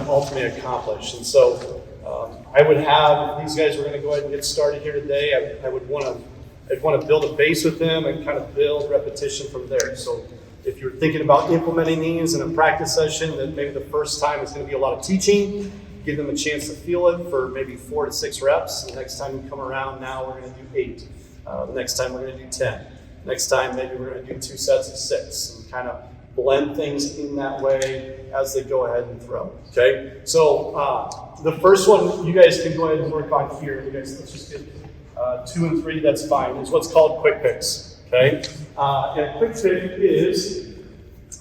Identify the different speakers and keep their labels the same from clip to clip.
Speaker 1: ultimately accomplish. And so I would have, if these guys were going to go ahead and get started here today, I'd want to build a base with them and kind of build repetition from there. So if you're thinking about implementing these in a practice session, that maybe the first time it's going to be a lot of teaching, give them a chance to feel it for maybe 4 to 6 reps. The next time you come around, now we're going to do 8. The next time we're going to do 10. Next time maybe we're going to do 2 sets of 6 and kind of blend things in that way as they go ahead and throw. Okay, so the first one you guys can go ahead and work on here. You guys, let's just get 2 and 3. That's fine. It's what's called quick picks. Okay, and a quick pick is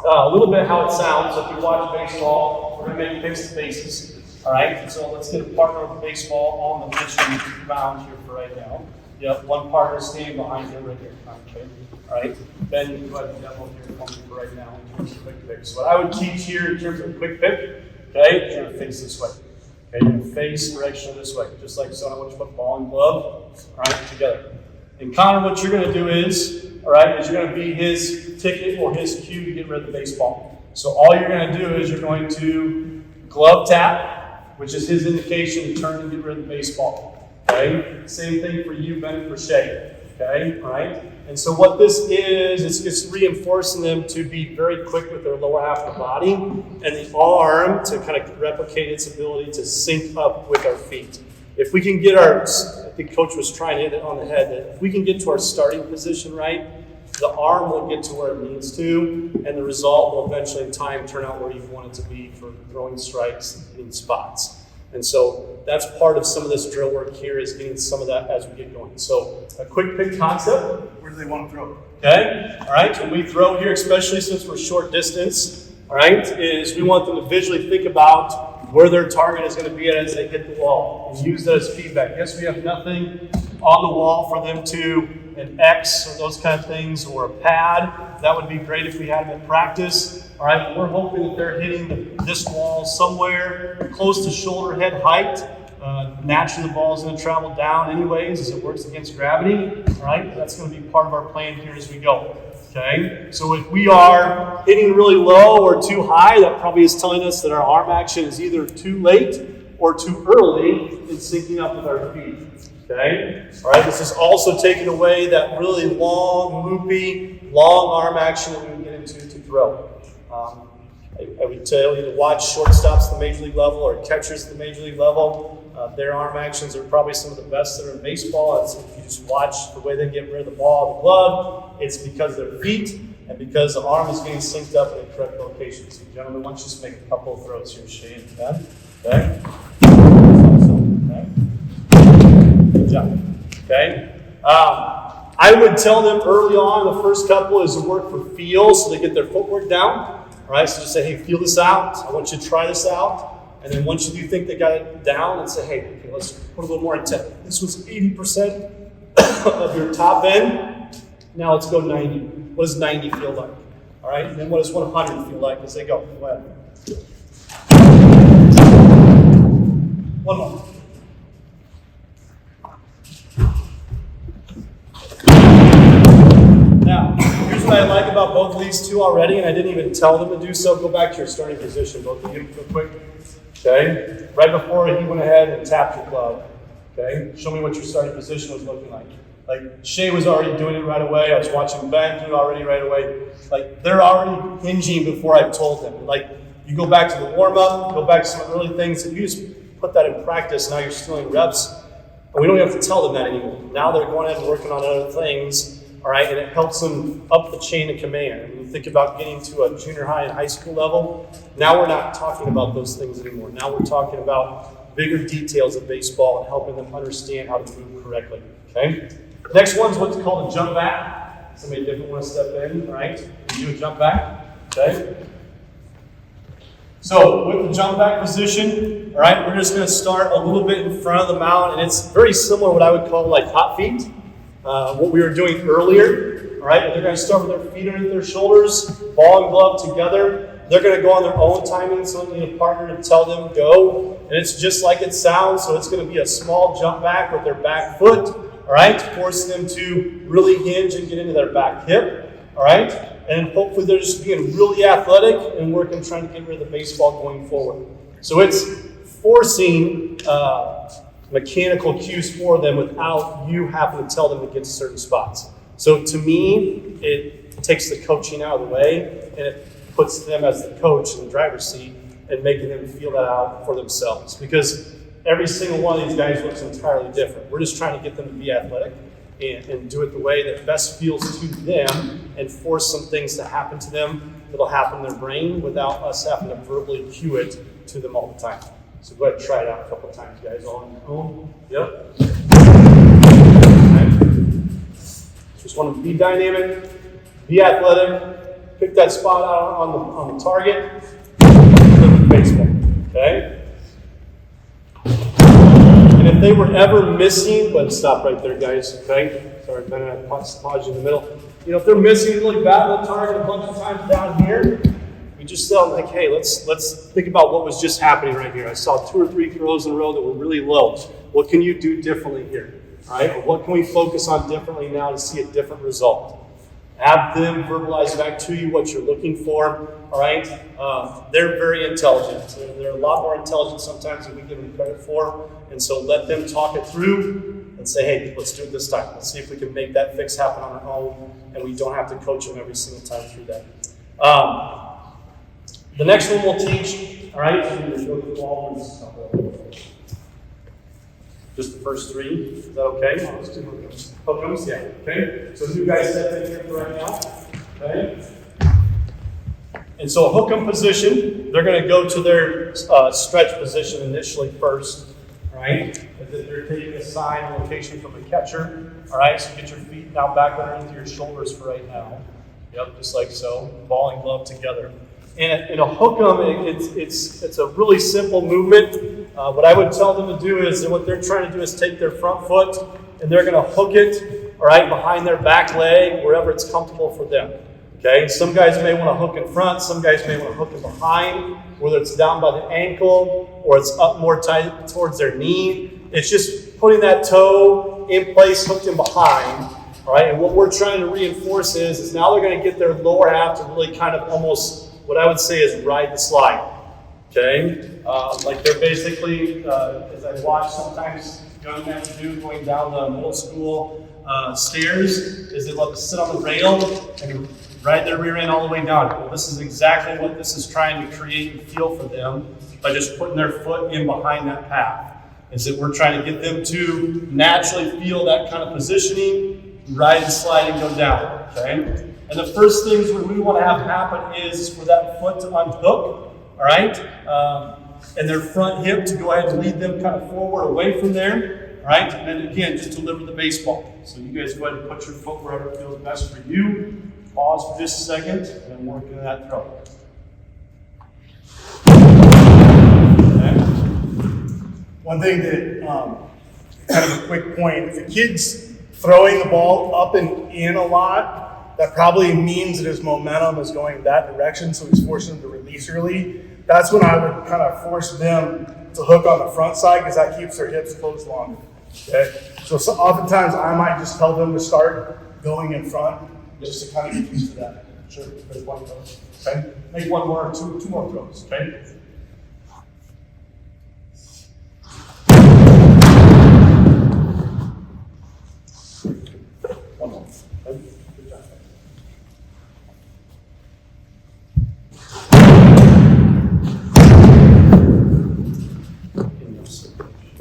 Speaker 1: a little bit how it sounds. If you watch baseball, we're going to make picks to bases. All right, so let's get a partner with baseball on the pitching mound here for right now. Yep, one partner standing behind you right here. Okay. All right, Ben, you can go ahead and demo here for me for right now in terms of quick picks. So what I would teach here in terms of quick pick, okay, you're going to face this way. Okay, you're going to face direction this way, just like so. I want you to put ball and glove, all right, together. And Connor, what you're going to do is, all right, is you're going to be his ticket or his cue to get rid of the baseball. So all you're going to do is you're going to glove tap, which is his indication to turn and get rid of the baseball. Okay, same thing for you, Ben, and for Shay. Okay, all right. And so what this is, it's reinforcing them to be very quick with their lower half of the body and the arm to kind of replicate its ability to sync up with our feet. If we can get I think Coach was trying to hit it on the head, that if we can get to our starting position right, the arm will get to where it needs to, and the result will eventually in time turn out where you want it to be for throwing strikes and hitting spots. And so that's part of some of this drill work here, is getting some of that as we get going. So a quick pick concept, where do they want to throw? Okay, all right, when we throw here, especially since we're short distance, all right, is we want them to visually think about where their target is going to be as they hit the wall and use that as feedback. Yes, we have nothing on the wall for them to, an X or those kind of things, or a pad. That would be great if we had them in practice. All right, we're hoping that they're hitting this wall somewhere close to shoulder head height. Naturally, the ball is going to travel down anyways as it works against gravity. All right, that's going to be part of our plan here as we go. Okay, so if we are hitting really low or too high, that probably is telling us that our arm action is either too late or too early in syncing up with our feet. Okay, all right, this is also taking away that really long, loopy, long arm action that we can get into to throw. I would tell you to watch shortstops at the major league level or catchers at the major league level. Their arm actions are probably some of the best that are in baseball. If you just watch the way they get rid of the ball, the glove, it's because of their feet and because the arm is being synced up in the correct location. So, gentlemen, why don't you just make a couple of throws here, Shane and Ben. Okay? Okay? Good job. Okay? I would tell them early on, the first couple is to work for feel, so they get their footwork down. All right, so just say, hey, feel this out. I want you to try this out. And then once you do think they got it down, and say, hey, okay, let's put a little more intent. This was 80% of your top end. Now let's go 90. What does 90 feel like? All right, and then what does 100 feel like as they go? Go ahead. One more. Now, here's what I like about both of these two already, and I didn't even tell them to do so. Go back to your starting position, both of you, real quick. Okay? Right before he went ahead and tapped your glove. Okay? Show me what your starting position was looking like. Like, Shay was already doing it right away. I was watching Ben do it already right away. Like, they're already hinging before I told them. Like, you go back to the warm-up, go back to some early things. If you just put that in practice, now you're stealing reps. And we don't have to tell them that anymore. Now they're going ahead and working on other things. All right, and it helps them up the chain of command. When you think about getting to a junior high and high school level, now we're not talking about those things anymore. Now we're talking about bigger details of baseball and helping them understand how to move correctly. Okay. Next one's what's called a jump back. Somebody different want to step in, right? And do a jump back. Okay. So with the jump back position, all right, we're just going to start a little bit in front of the mound, and it's very similar to what I would call like hot feet. What we were doing earlier, all right? They're going to start with their feet underneath their shoulders, ball and glove together. They're going to go on their own timing, so they need a partner to tell them go. And it's just like it sounds, so it's going to be a small jump back with their back foot, all right? Forcing them to really hinge and get into their back hip, all right? And hopefully they're just being really athletic and working, trying to get rid of the baseball going forward. So it's forcing mechanical cues for them without you having to tell them to get to certain spots. So to me, it takes the coaching out of the way, and it puts them as the coach in the driver's seat and making them feel that out for themselves. Because every single one of these guys looks entirely different. We're just trying to get them to be athletic and do it the way that best feels to them and force some things to happen to them that'll happen in their brain without us having to verbally cue it to them all the time. So go ahead and try it out a couple of times, guys, all on your own. Yep. Okay. Just want to be dynamic, be athletic, pick that spot out on the target, look at baseball, okay? And if they were ever missing, but stop right there, guys, okay? Sorry, Ben, I paused you in the middle. You know, if they're missing, really bad on the target a bunch of times down here, we just tell them, like, hey, let's think about what was just happening right here. I saw 2 or 3 throws in a row that were really low. What can you do differently here? All right? Or what can we focus on differently now to see a different result? Have them verbalize back to you what you're looking for. All right? They're very intelligent. They're a lot more intelligent sometimes than we give them credit for. And so let them talk it through and say, hey, let's do it this time. Let's see if we can make that fix happen on our own, and we don't have to coach them every single time through that. The next one we'll teach, all right, just the first 3. Is that okay? Hook'ems, yeah. Okay. So you guys set that here for right now. Okay. And so a hook'em position, they're going to go to their stretch position initially first. All right. And then they're taking a sign location from the catcher. All right. So get your feet now back underneath your shoulders for right now. Yep, just like so. Ball and glove together. And in a hook'em, it's a really simple movement. What I would tell them to do is, and what they're trying to do is take their front foot and they're going to hook it, all right, behind their back leg, wherever it's comfortable for them. Okay, some guys may want to hook in front, some guys may want to hook in behind, whether it's down by the ankle or it's up more tight towards their knee. It's just putting that toe in place, hooked in behind. All right, and what we're trying to reinforce is now they're going to get their lower half to really kind of almost, what I would say is ride the slide. Okay, like they're basically, as I watch sometimes young men do going down the middle school stairs, is they love to sit on the rail and ride their rear end all the way down. Well, this is exactly what this is trying to create and feel for them by just putting their foot in behind that path. Is that we're trying to get them to naturally feel that kind of positioning, ride and slide and go down. Okay. And the first things we want to have happen is for that foot to unhook, all right, and their front hip to go ahead and lead them kind of forward away from there, all right, and then again, just deliver the baseball. So you guys go ahead and put your foot wherever it feels best for you. Pause for just a second, and then work in that throw. Okay.
Speaker 2: One thing that, kind of a quick point, if the kid's throwing the ball up and in a lot, that probably means that his momentum is going that direction, so he's forcing him to release early. That's when I would kind of force them to hook on the front side because that keeps their hips closed longer. Okay? So oftentimes I might just tell them to start going in front just to kind of get used to that. Sure, there's one throw. Okay? Make one more, two more throws. Okay? One more. Okay? Good job.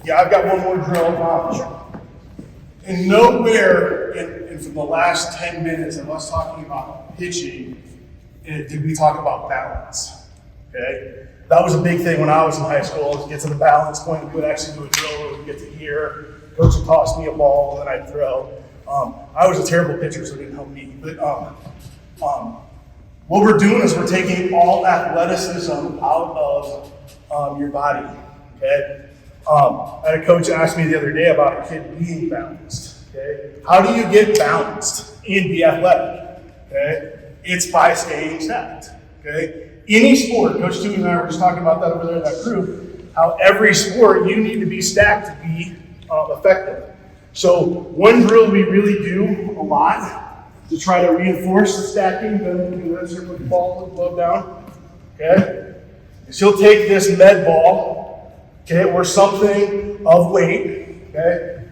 Speaker 2: Yeah, I've got one more drill. And nowhere in from the last 10 minutes of us talking about pitching did we talk about balance. Okay? That was a big thing when I was in high school, to get to the balance point. We would actually do a drill where we get to here. Coach would toss me a ball and then I'd throw. I was a terrible pitcher, so it didn't help me. But what we're doing is we're taking all athleticism out of your body. Okay? I had a coach ask me the other day about a kid being balanced. Okay? How do you get balanced and be athletic? Okay? It's by staying stacked. Okay? Any sport, Coach Toomey and I were just talking about that over there in that group, how every sport you need to be stacked to be effective. So one drill we really do a lot to try to reinforce the stacking, then put the ball and glove down. Okay? is he'll take this med ball, okay, or something of weight, okay,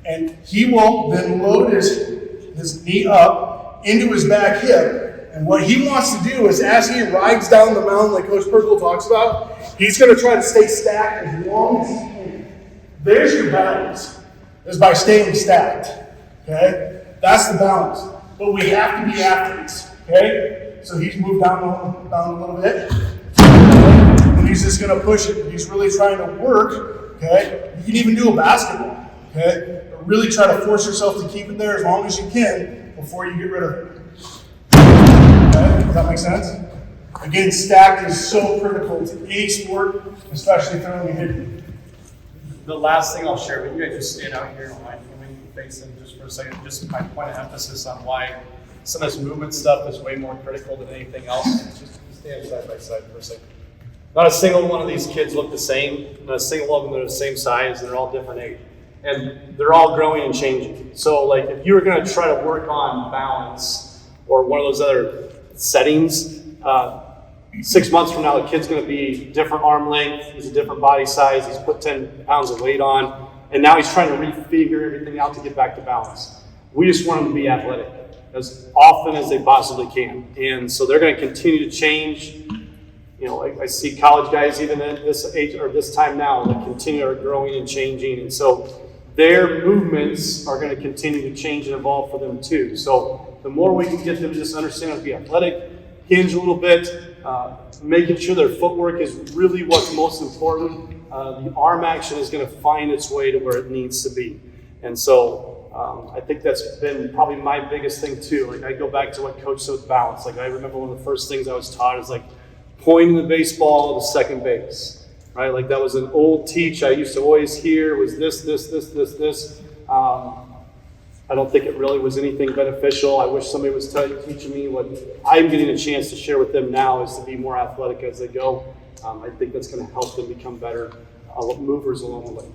Speaker 2: and he will then load his knee up into his back hip. And what he wants to do is, as he rides down the mountain like Coach Perkle talks about, he's going to try to stay stacked as long as he can. There's your balance, is by staying stacked, okay? That's the balance. But we have to be athletes, okay? So he's moved down a little bit. And he's just going to push it. He's really trying to work, okay? You can even do a basketball, okay? But really try to force yourself to keep it there as long as you can before you get rid of it. Okay? Does that make sense? Again, stacked is so critical to any sport, especially throwing and hitting.
Speaker 3: The last thing I'll share with you, I just stand out here and mind filming face them just for a second. Just my point of emphasis on why some of this movement stuff is way more critical than anything else. Just stand side by side for a second.
Speaker 1: Not a single one of these kids look the same. Not a single one of them are the same size. They're all different age. And they're all growing and changing. So like if you were going to try to work on balance or one of those other settings, 6 months from now, the kid's going to be different arm length. He's a different body size. He's put 10 pounds of weight on. And now he's trying to refigure everything out to get back to balance. We just want them to be athletic as often as they possibly can. And so they're going to continue to change. You know, I see college guys even at this age or this time now that continue are growing and changing. And so their movements are going to continue to change and evolve for them too. So the more we can get them to just understand how to be athletic, hinge a little bit, making sure their footwork is really what's most important. The arm action is going to find its way to where it needs to be. And so I think that's been probably my biggest thing too. Like I go back to what Coach said with balance. Like I remember one of the first things I was taught is like pointing the baseball to second base, right? Like that was an old teach I used to always hear was this. I don't think it really was anything beneficial. I wish somebody was teaching me what I'm getting a chance to share with them now is to be more athletic as they go. I think that's going to help them become better movers along the way.